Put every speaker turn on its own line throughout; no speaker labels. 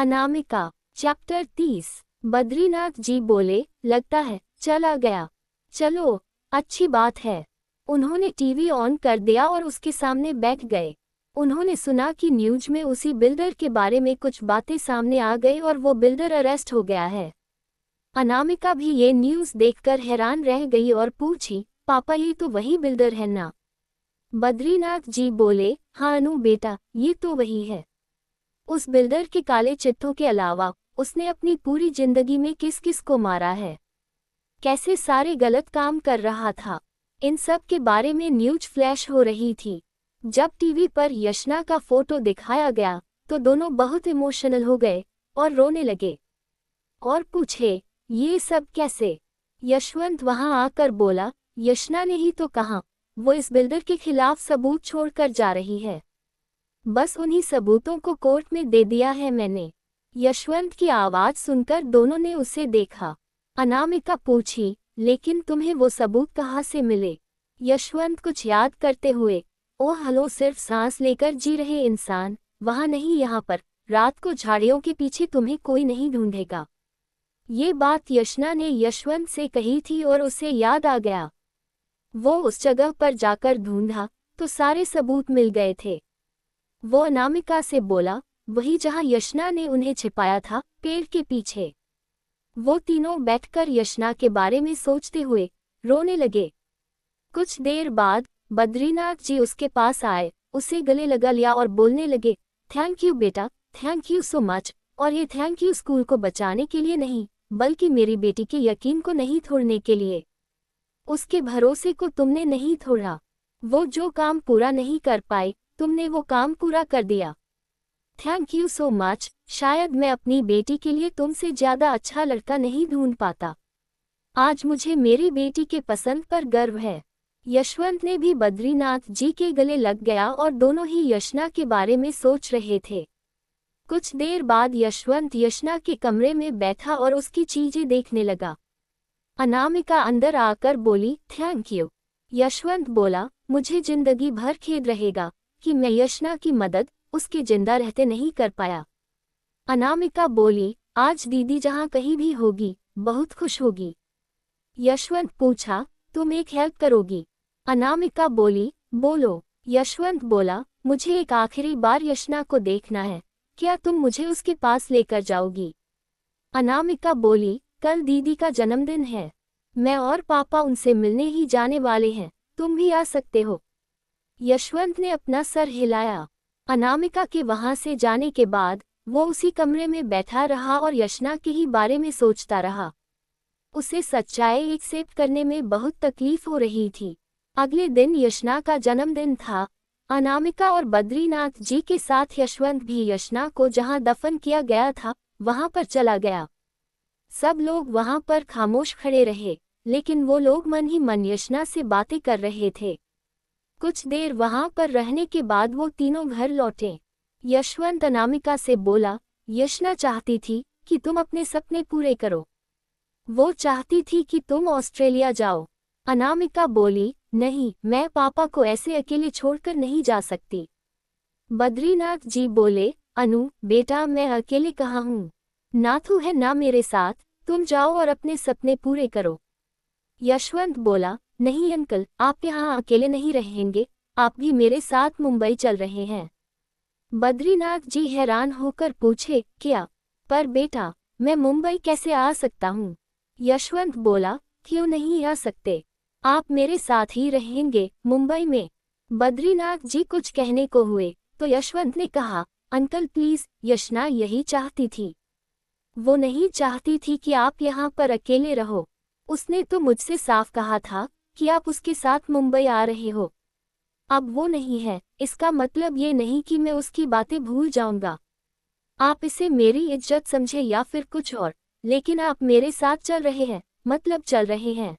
Anamika. Chapter 30। Badrinath जी बोले, लगता है चला गया। चलो, अच्छी बात है। उन्होंने टीवी ऑन कर दिया और उसके सामने बैठ गए। उन्होंने सुना कि न्यूज में उसी बिल्डर के बारे में कुछ बातें सामने आ गई और वो बिल्डर अरेस्ट हो गया है। अनामिका भी ये न्यूज देखकर हैरान रह गई और पूछी, पापा ये तो वही बिल्डर है ना? बद्रीनाथ जी बोले, हाँ अनु बेटा, ये तो वही है। उस बिल्डर के काले चिट्ठों के अलावा उसने अपनी पूरी जिंदगी में किस किस को मारा है, कैसे सारे गलत काम कर रहा था, इन सब के बारे में न्यूज फ्लैश हो रही थी। जब टीवी पर यशना का फोटो दिखाया गया तो दोनों बहुत इमोशनल हो गए और रोने लगे और पूछे, ये सब कैसे? यशवंत वहां आकर बोला, यशना ने ही तो कहा, वो इस बिल्डर के खिलाफ सबूत छोड़कर जा रही है। बस उन्हीं सबूतों को कोर्ट में दे दिया है मैंने। यशवंत की आवाज सुनकर दोनों ने उसे देखा। अनामिका पूछी, लेकिन तुम्हें वो सबूत कहाँ से मिले? यशवंत कुछ याद करते हुए, ओह हलो, सिर्फ सांस लेकर जी रहे इंसान, वहां नहीं यहाँ पर, रात को झाड़ियों के पीछे तुम्हें कोई नहीं ढूंढेगा। ये बात यशना ने यशवंत से कही थी और उसे याद आ गया। वो उस जगह पर जाकर ढूंढा तो सारे सबूत मिल गए थे। वो अनामिका से बोला, वही जहां यशना ने उन्हें छिपाया था, पेड़ के पीछे। वो तीनों बैठकर यशना के बारे में सोचते हुए रोने लगे। कुछ देर बाद बद्रीनाथ जी उसके पास आए, उसे गले लगा लिया और बोलने लगे, थैंक यू बेटा, थैंक यू सो मच। और ये थैंक यू स्कूल को बचाने के लिए नहीं, बल्कि मेरी बेटी के यकीन को नहीं तोड़ने के लिए। उसके भरोसे को तुमने नहीं तोड़ा। वो जो काम पूरा नहीं कर पाए, तुमने वो काम पूरा कर दिया। Thank you so much. शायद मैं अपनी बेटी के लिए तुमसे ज्यादा अच्छा लड़का नहीं ढूंढ पाता। आज मुझे मेरी बेटी के पसंद पर गर्व है। यशवंत ने भी बद्रीनाथ जी के गले लग गया और दोनों ही यशना के बारे में सोच रहे थे। कुछ देर बाद यशवंत यशना के कमरे में बैठा और उसकी चीजें देखने लगा। अनामिका अंदर आकर बोली, थैंक यू। यशवंत बोला, मुझे जिंदगी भर खेद रहेगा कि मैं यशना की मदद उसके जिंदा रहते नहीं कर पाया। अनामिका बोली, आज दीदी जहां कहीं भी होगी बहुत खुश होगी। यशवंत पूछा, तुम एक हेल्प करोगी? अनामिका बोली, बोलो। यशवंत बोला, मुझे एक आखिरी बार यशना को देखना है, क्या तुम मुझे उसके पास लेकर जाओगी? अनामिका बोली, कल दीदी का जन्मदिन है, मैं और पापा उनसे मिलने ही जाने वाले हैं, तुम भी आ सकते हो। यशवंत ने अपना सर हिलाया। अनामिका के वहां से जाने के बाद वो उसी कमरे में बैठा रहा और यशना के ही बारे में सोचता रहा। उसे सच्चाई एक्सेप्ट करने में बहुत तकलीफ हो रही थी। अगले दिन यशना का जन्मदिन था। अनामिका और बद्रीनाथ जी के साथ यशवंत भी यशना को जहां दफन किया गया था वहां पर चला गया। सब लोग वहां पर खामोश खड़े रहे, लेकिन वो लोग मन ही मन यशना से बातें कर रहे थे। कुछ देर वहां पर रहने के बाद वो तीनों घर लौटे। यशवंत अनामिका से बोला, यशना चाहती थी कि तुम अपने सपने पूरे करो। वो चाहती थी कि तुम ऑस्ट्रेलिया जाओ। अनामिका बोली, नहीं, मैं पापा को ऐसे अकेले छोड़कर नहीं जा सकती। बद्रीनाथ जी बोले, अनु बेटा, मैं अकेले कहाँ हूँ, नाथू है ना मेरे साथ, तुम जाओ और अपने सपने पूरे करो। यशवंत बोला, नहीं अंकल, आप यहाँ अकेले नहीं रहेंगे, आप भी मेरे साथ मुंबई चल रहे हैं। बद्रीनाथ जी हैरान होकर पूछे, क्या? पर बेटा, मैं मुंबई कैसे आ सकता हूँ? यशवंत बोला, क्यों नहीं आ सकते, आप मेरे साथ ही रहेंगे मुंबई में। बद्रीनाथ जी कुछ कहने को हुए तो यशवंत ने कहा, अंकल प्लीज, यशना यही चाहती थी। वो नहीं चाहती थी कि आप यहाँ पर अकेले रहो। उसने तो मुझसे साफ कहा था कि आप उसके साथ मुंबई आ रहे हो। अब वो नहीं है, इसका मतलब ये नहीं कि मैं उसकी बातें भूल जाऊंगा। आप इसे मेरी इज्जत समझे या फिर कुछ और, लेकिन आप मेरे साथ चल रहे हैं, मतलब चल रहे हैं।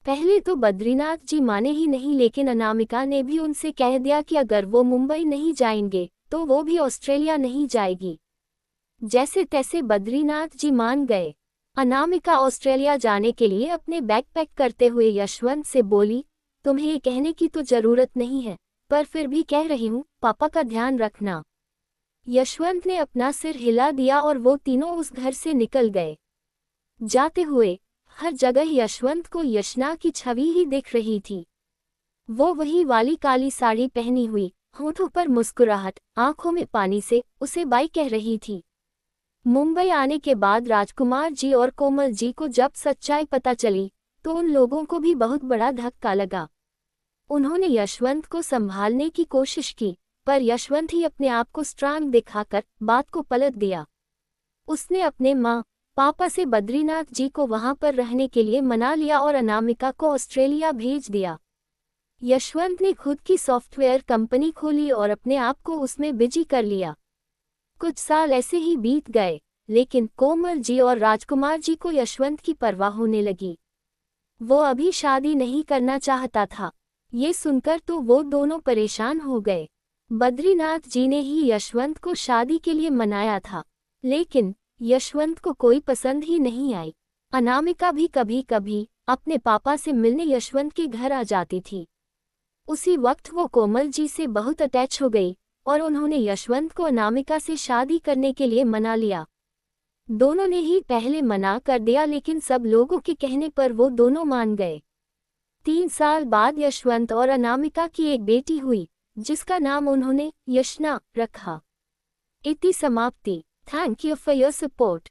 पहले तो बद्रीनाथ जी माने ही नहीं, लेकिन अनामिका ने भी उनसे कह दिया कि अगर वो मुंबई नहीं जाएंगे तो वो भी ऑस्ट्रेलिया नहीं जाएगी। जैसे तैसे बद्रीनाथ जी मान गए। अनामिका ऑस्ट्रेलिया जाने के लिए अपने बैग पैक करते हुए यशवंत से बोली, तुम्हें ये कहने की तो जरूरत नहीं है, पर फिर भी कह रही हूँ, पापा का ध्यान रखना। यशवंत ने अपना सिर हिला दिया और वो तीनों उस घर से निकल गए। जाते हुए हर जगह यशवंत को यशना की छवि ही दिख रही थी। वो वही वाली काली साड़ी पहनी हुई, होठों पर मुस्कुराहट, आंखों में पानी से उसे बाय कह रही थी। मुंबई आने के बाद राजकुमार जी और कोमल जी को जब सच्चाई पता चली तो उन लोगों को भी बहुत बड़ा धक्का लगा। उन्होंने यशवंत को संभालने की कोशिश की, पर यशवंत ही अपने आप को स्ट्रांग दिखाकर बात को पलट दिया। उसने अपने माँ पापा से बद्रीनाथ जी को वहां पर रहने के लिए मना लिया और अनामिका को ऑस्ट्रेलिया भेज दिया। यशवंत ने खुद की सॉफ्टवेयर कंपनी खोली और अपने आप को उसमें बिजी कर लिया। कुछ साल ऐसे ही बीत गए, लेकिन कोमल जी और राजकुमार जी को यशवंत की परवाह होने लगी। वो अभी शादी नहीं करना चाहता था। ये सुनकर तो वो दोनों परेशान हो गए। बद्रीनाथ जी ने ही यशवंत को शादी के लिए मनाया था, लेकिन यशवंत को कोई पसंद ही नहीं आई। अनामिका भी कभी कभी अपने पापा से मिलने यशवंत के घर आ जाती थी। उसी वक्त वो कोमल जी से बहुत अटैच हो गई और उन्होंने यशवंत को अनामिका से शादी करने के लिए मना लिया। दोनों ने ही पहले मना कर दिया, लेकिन सब लोगों के कहने पर वो दोनों मान गए। 3 साल बाद यशवंत और अनामिका की एक बेटी हुई, जिसका नाम उन्होंने यशना रखा। इति समाप्ति। Thank you for your support.